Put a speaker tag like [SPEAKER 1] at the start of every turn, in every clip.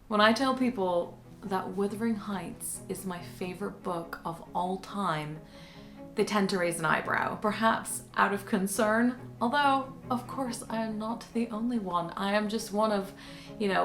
[SPEAKER 1] When I tell people that Wuthering Heights is my favorite book of all time, they tend to raise an eyebrow, perhaps out of concern, although of course I am not the only one. I am just one of,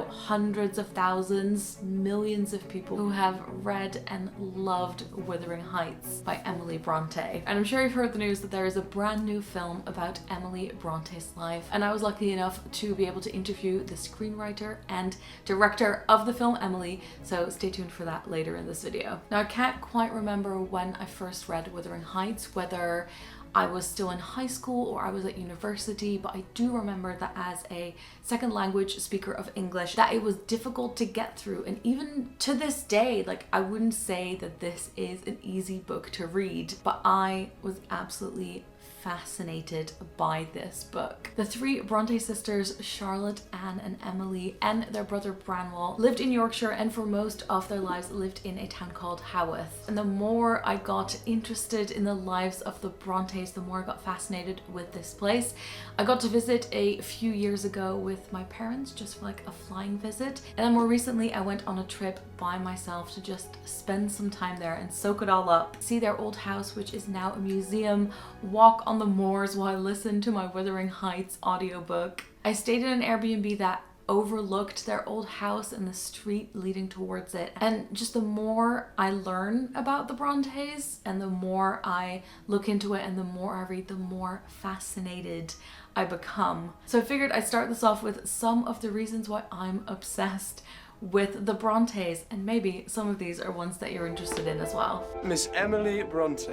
[SPEAKER 1] hundreds of thousands, millions of people who have read and loved Wuthering Heights by Emily Bronte. And I'm sure you've heard the news that there is a brand new film about Emily Bronte's life, and I was lucky enough to be able to interview the screenwriter and director of the film Emily, so stay tuned for that later in this video. Now, I can't quite remember when I first read Wuthering Heights, whether I was still in high school or I was at university, but I do remember that as a second language speaker of English, that it was difficult to get through. And even to this day, I wouldn't say that this is an easy book to read, but I was absolutely fascinated by this book. The three Bronte sisters, Charlotte, Anne, and Emily, and their brother Branwell, lived in Yorkshire and for most of their lives lived in a town called Haworth. And the more I got interested in the lives of the Brontes, the more I got fascinated with this place. I got to visit a few years ago with my parents, just for a flying visit. And then more recently, I went on a trip by myself to just spend some time there and soak it all up. See their old house, which is now a museum, walk on the moors while I listened to my Wuthering Heights audiobook. I stayed in an Airbnb that overlooked their old house and the street leading towards it. And just the more I learn about the Brontes and the more I look into it and the more I read, the more fascinated I become. So I figured I'd start this off with some of the reasons why I'm obsessed with the Brontes, and maybe some of these are ones that you're interested in as well.
[SPEAKER 2] Miss Emily Bronte.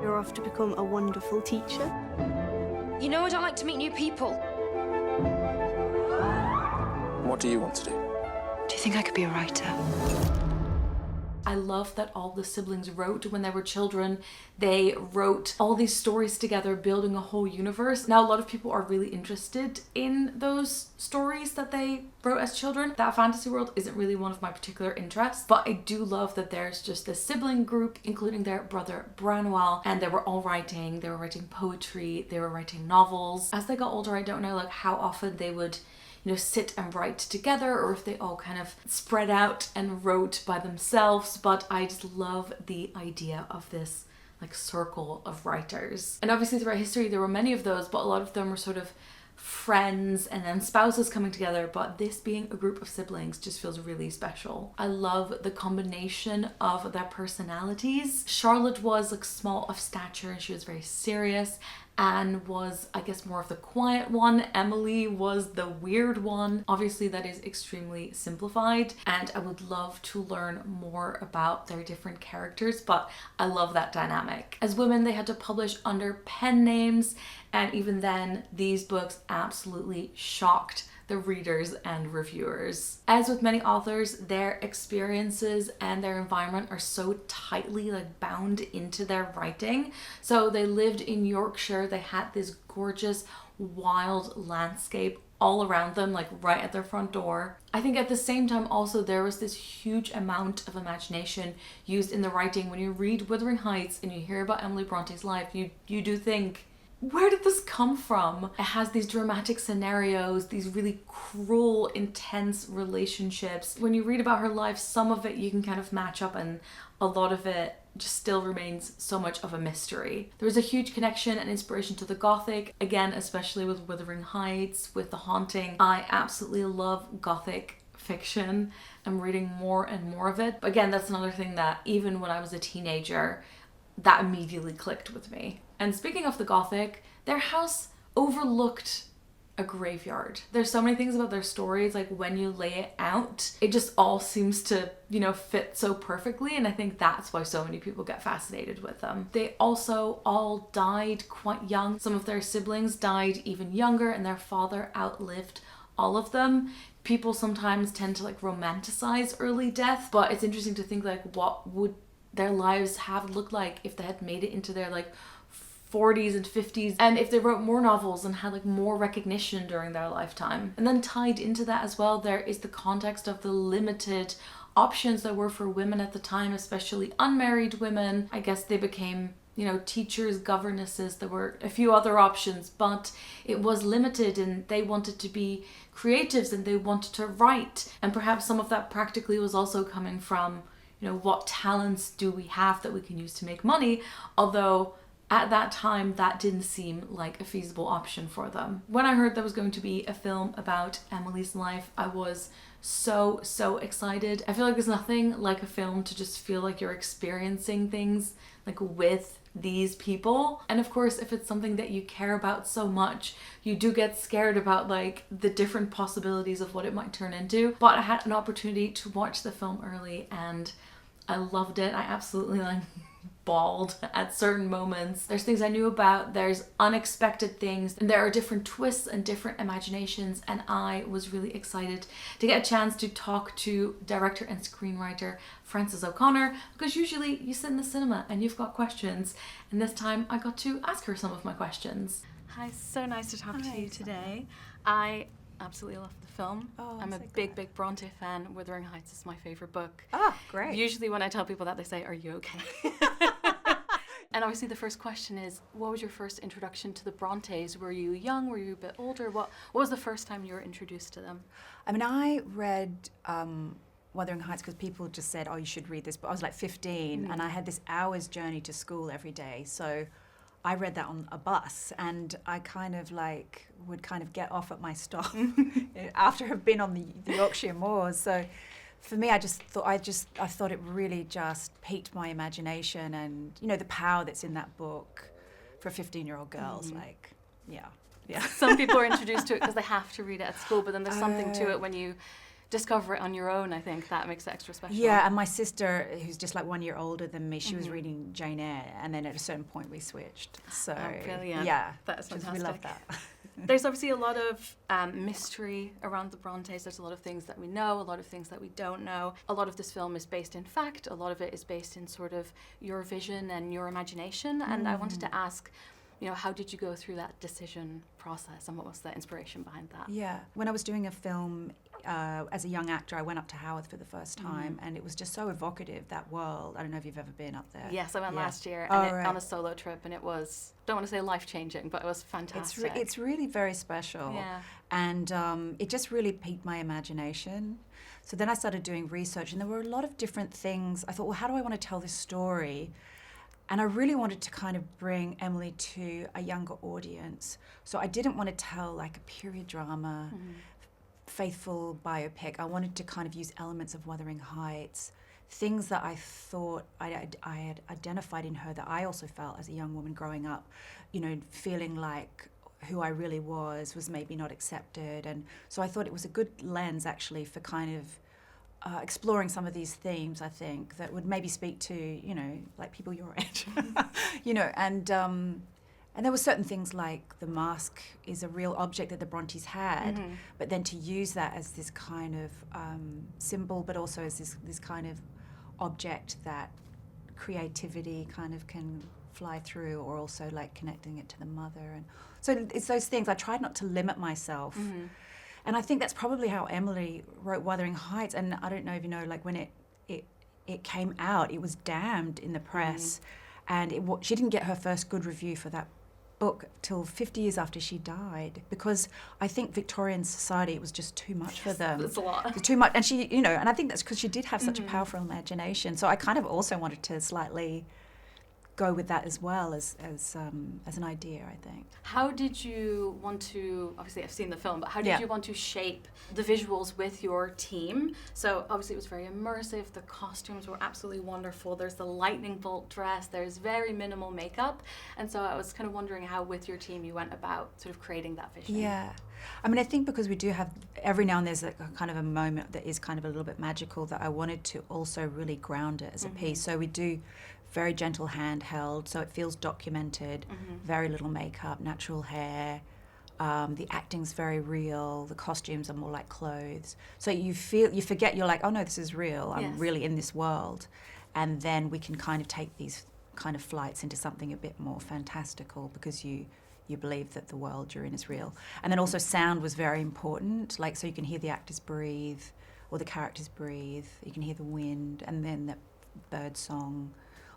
[SPEAKER 3] You're off to become a wonderful teacher.
[SPEAKER 4] You know I don't like to meet new people.
[SPEAKER 2] What do you want to do?
[SPEAKER 4] Do you think I could be a writer?
[SPEAKER 1] I love that all the siblings wrote when they were children. They wrote all these stories together, building a whole universe. Now, a lot of people are really interested in those stories that they wrote as children. That fantasy world isn't really one of my particular interests, but I do love that there's just this sibling group, including their brother Branwell, and they were all writing. They were writing poetry, they were writing novels. As they got older, I don't know how often they would sit and write together, or if they all kind of spread out and wrote by themselves, but I just love the idea of this circle of writers. And obviously throughout history there were many of those, but a lot of them were sort of friends and then spouses coming together, but this being a group of siblings just feels really special. I love the combination of their personalities. Charlotte was small of stature and she was very serious. Anne was, I guess, more of the quiet one. Emily was the weird one. Obviously, that is extremely simplified, and I would love to learn more about their different characters, but I love that dynamic. As women, they had to publish under pen names, and even then, these books absolutely shocked the readers and reviewers. As with many authors, their experiences and their environment are so tightly bound into their writing. So they lived in Yorkshire, they had this gorgeous wild landscape all around them, right at their front door. I think at the same time also there was this huge amount of imagination used in the writing. When you read Wuthering Heights and you hear about Emily Bronte's life, you do think, where did this come from? It has these dramatic scenarios, these really cruel, intense relationships. When you read about her life, some of it you can kind of match up, and a lot of it just still remains so much of a mystery. There was a huge connection and inspiration to the Gothic, again, especially with Wuthering Heights, with The Haunting. I absolutely love Gothic fiction. I'm reading more and more of it. But again, that's another thing that even when I was a teenager, that immediately clicked with me. And speaking of the Gothic, their house overlooked a graveyard. There's so many things about their stories, when you lay it out, it just all seems to, fit so perfectly, and I think that's why so many people get fascinated with them. They also all died quite young. Some of their siblings died even younger, and their father outlived all of them. People sometimes tend to romanticize early death, but it's interesting to think what would their lives have looked like if they had made it into their 40s and 50s, and if they wrote more novels and had more recognition during their lifetime. And then tied into that as well, there is the context of the limited options there were for women at the time, especially unmarried women. I guess they became teachers, governesses. There were a few other options, but it was limited, and they wanted to be creatives and they wanted to write. And perhaps some of that practically was also coming from, what talents do we have that we can use to make money? Although at that time, that didn't seem like a feasible option for them. When I heard there was going to be a film about Emily's life, I was so excited. I feel like there's nothing like a film to just feel like you're experiencing things like with these people. And of course, if it's something that you care about so much, you do get scared about like the different possibilities of what it might turn into. But I had an opportunity to watch the film early and I loved it. I absolutely bawled at certain moments. There's things I knew about, there's unexpected things, and there are different twists and different imaginations, and I was really excited to get a chance to talk to director and screenwriter Franes O'Connor, because usually you sit in the cinema and you've got questions, and this time I got to ask her some of my questions. Hi, so nice to talk to you today. I absolutely love the film. I'm a big Bronte fan. Wuthering Heights is my favorite book.
[SPEAKER 5] Great.
[SPEAKER 1] Usually when I tell people that, they say, "Are you okay?" And obviously the first question is, what was your first introduction to the Brontes? Were you young? Were you a bit older? What was the first time you were introduced to them?
[SPEAKER 5] I mean, I read Wuthering Heights because people just said, "Oh, you should read this." But I was like 15 and I had this hour's journey to school every day. So I read that on a bus, and I kind of would get off at my stop after I've been on the Yorkshire moors. So for me, I thought it really just piqued my imagination, and the power that's in that book for 15-year-old girls. Yeah.
[SPEAKER 1] Some people are introduced to it because they have to read it at school, but then there's something to it when you discover it on your own. I think that makes it extra special.
[SPEAKER 5] Yeah, and my sister, who's just like 1 year older than me, she was reading Jane Eyre, and then at a certain point we switched. So
[SPEAKER 1] brilliant.
[SPEAKER 5] Yeah,
[SPEAKER 1] that's fantastic.
[SPEAKER 5] We love that.
[SPEAKER 1] There's obviously a lot of mystery around the Brontes. There's a lot of things that we know, a lot of things that we don't know. A lot of this film is based in fact. A lot of it is based in sort of your vision and your imagination. And I wanted to ask, how did you go through that decision process, and what was the inspiration behind that?
[SPEAKER 5] Yeah, when I was doing a film as a young actor, I went up to Haworth for the first time, and it was just so evocative, that world. I don't know if you've ever been up there.
[SPEAKER 1] Yes, I went last year
[SPEAKER 5] right.
[SPEAKER 1] on a solo trip, and it was, don't want to say life-changing, but it was fantastic.
[SPEAKER 5] It's really very special.
[SPEAKER 1] Yeah.
[SPEAKER 5] And it just really piqued my imagination. So then I started doing research, and there were a lot of different things. I thought, well, how do I want to tell this story? And I really wanted to kind of bring Emily to a younger audience. So I didn't want to tell like a period drama, faithful biopic. I wanted to kind of use elements of Wuthering Heights, things that I thought I had identified in her that I also felt as a young woman growing up, feeling like who I really was maybe not accepted. And so I thought it was a good lens actually for kind of exploring some of these themes, I think, that would maybe speak to, like people your age, and there were certain things like the mask is a real object that the Brontes had, but then to use that as this kind of symbol, but also as this kind of object that creativity kind of can fly through, or also like connecting it to the mother. And so it's those things. I tried not to limit myself. And I think that's probably how Emily wrote Wuthering Heights. And I don't know if you know, like when it came out, it was damned in the press, and she didn't get her first good review for that book till 50 years after she died, because I think Victorian society, it was just too much for them.
[SPEAKER 1] It's a lot.
[SPEAKER 5] It's too much, and she, and I think that's because she did have such a powerful imagination. So I kind of also wanted to slightly go with that as well as an idea, I think.
[SPEAKER 1] How did you want to, obviously I've seen the film, but how did you want to shape the visuals with your team? So obviously it was very immersive, the costumes were absolutely wonderful, there's the lightning bolt dress, there's very minimal makeup, and so I was kind of wondering how with your team you went about sort of creating that vision.
[SPEAKER 5] Yeah. I mean, I think because we do have, every now and there's a kind of a moment that is kind of a little bit magical, that I wanted to also really ground it as a piece. So we do very gentle handheld, so it feels documented, very little makeup, natural hair. The acting's very real, the costumes are more like clothes. So you forget, you're like, oh no, this is real, I'm really in this world. And then we can kind of take these kind of flights into something a bit more fantastical, because you believe that the world you're in is real. And then also sound was very important, like so you can hear the actors breathe, or the characters breathe, you can hear the wind, and then the bird song,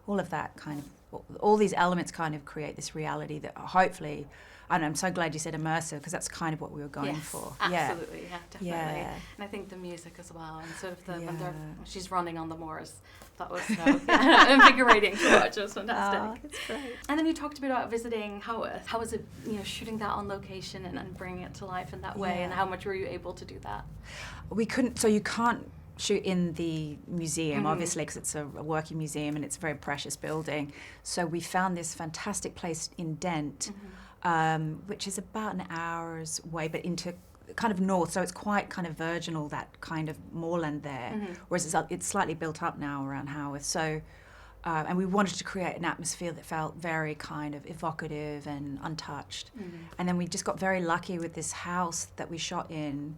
[SPEAKER 5] all of that kind of, all these elements kind of create this reality that hopefully, and I'm so glad you said immersive, because that's kind of what we were going for.
[SPEAKER 1] Absolutely, yeah, definitely.
[SPEAKER 5] Yeah.
[SPEAKER 1] And I think the music as well, and sort of when
[SPEAKER 5] Yeah.
[SPEAKER 1] she's running on the moors, that was so invigorating to watch. It was fantastic.
[SPEAKER 5] It's great.
[SPEAKER 1] And then you talked a bit about visiting Haworth. How was it, shooting that on location and bringing it to life in that way?
[SPEAKER 5] Yeah.
[SPEAKER 1] And how much were you able to do that?
[SPEAKER 5] We couldn't, so you can't shoot in the museum, obviously, because it's a working museum and it's a very precious building. So we found this fantastic place in Dent, which is about an hour's way, but into kind of north, so it's quite kind of virginal, that kind of moorland there, whereas it's slightly built up now around Haworth. So, and we wanted to create an atmosphere that felt very kind of evocative and untouched. And then we just got very lucky with this house that we shot in.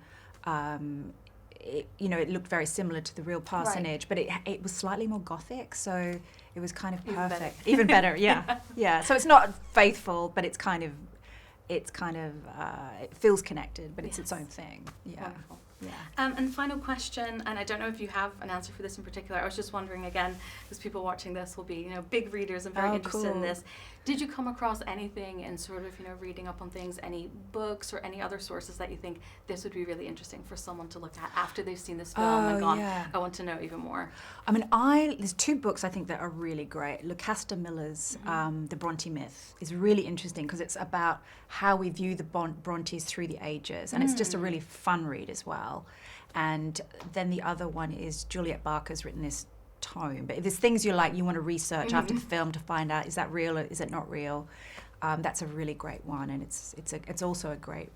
[SPEAKER 5] It looked very similar to the real parsonage, but it was slightly more Gothic, so it was kind of perfect. Even better, yeah. Yeah, so it's not faithful, but it feels connected, but it's its own thing. Yeah.
[SPEAKER 1] Wonderful.
[SPEAKER 5] Yeah.
[SPEAKER 1] And final question, and I don't know if you have an answer for this in particular. I was just wondering again, because people watching this will be, big readers and very interested in this. Did you come across anything in sort of, reading up on things, any books or any other sources that you think this would be really interesting for someone to look at after they've seen this film and gone, I want to know even more?
[SPEAKER 5] I mean, there's two books I think that are really great. Lucasta Miller's The Bronte Myth is really interesting because it's about how we view the Brontes through the ages, and it's just a really fun read as well. And then the other one is Juliet Barker's written this tome, but if there's things you want to research after the film to find out, is that real or is it not real, that's a really great one, and it's also a great,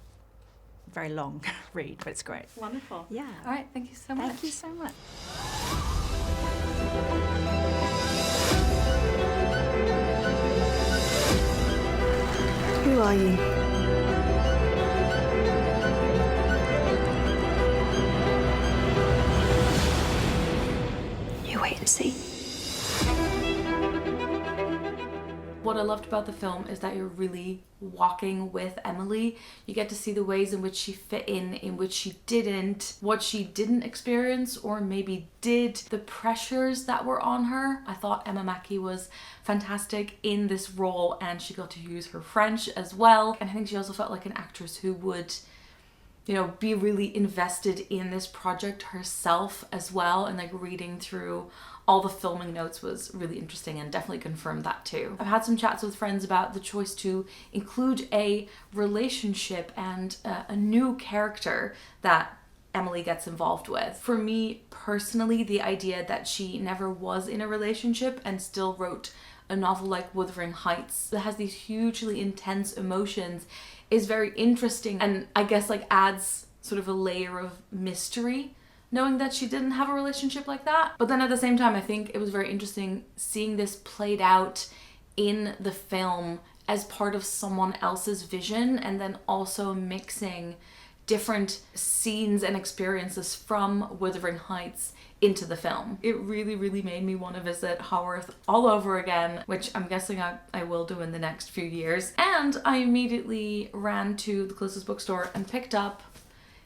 [SPEAKER 5] very long read, but it's great.
[SPEAKER 1] Wonderful.
[SPEAKER 5] Yeah.
[SPEAKER 1] All right, thank you so much.
[SPEAKER 5] Thank you so much.
[SPEAKER 3] Who are you?
[SPEAKER 4] You wait and see.
[SPEAKER 1] What I loved about the film is that you're really walking with Emily. You get to see the ways in which she fit in which she didn't, what she didn't experience or maybe did, the pressures that were on her. I thought Emma Mackey was fantastic in this role, and she got to use her French as well. And I think she also felt like an actress who would be really invested in this project herself as well, and reading through all the filming notes was really interesting and definitely confirmed that too. I've had some chats with friends about the choice to include a relationship and a new character that Emily gets involved with. For me personally, the idea that she never was in a relationship and still wrote a novel like Wuthering Heights that has these hugely intense emotions is very interesting, and I guess adds sort of a layer of mystery knowing that she didn't have a relationship like that. But then at the same time, I think it was very interesting seeing this played out in the film as part of someone else's vision, and then also mixing different scenes and experiences from Wuthering Heights into the film. It really, really made me want to visit Haworth all over again, which I'm guessing I will do in the next few years. And I immediately ran to the closest bookstore and picked up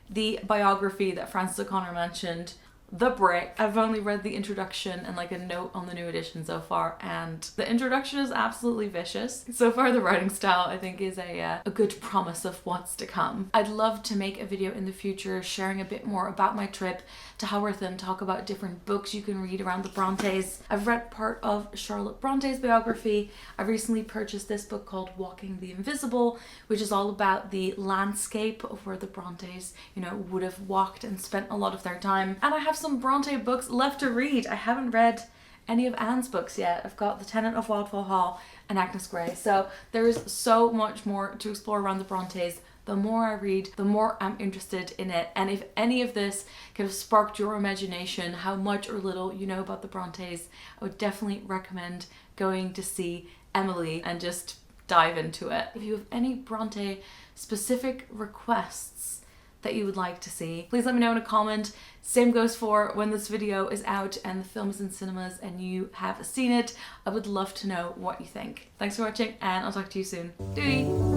[SPEAKER 1] the biography that Franes O'Connor mentioned, The Brick. I've only read the introduction and a note on the new edition so far, and the introduction is absolutely vicious. So far the writing style I think is a good promise of what's to come. I'd love to make a video in the future sharing a bit more about my trip to Haworth and talk about different books you can read around the Brontes. I've read part of Charlotte Bronte's biography. I recently purchased this book called Walking the Invisible, which is all about the landscape of where the Brontes, would have walked and spent a lot of their time. And I have some Bronte books left to read. I haven't read any of Anne's books yet. I've got The Tenant of Wildfell Hall and Agnes Grey. So there's so much more to explore around the Brontes. The more I read, the more I'm interested in it. And if any of this kind of sparked your imagination, how much or little you know about the Brontes, I would definitely recommend going to see Emily and just dive into it. If you have any Bronte specific requests that you would like to see, please let me know in a comment. Same goes for when this video is out and the film is in cinemas and you have seen it. I would love to know what you think. Thanks for watching, and I'll talk to you soon. Doei!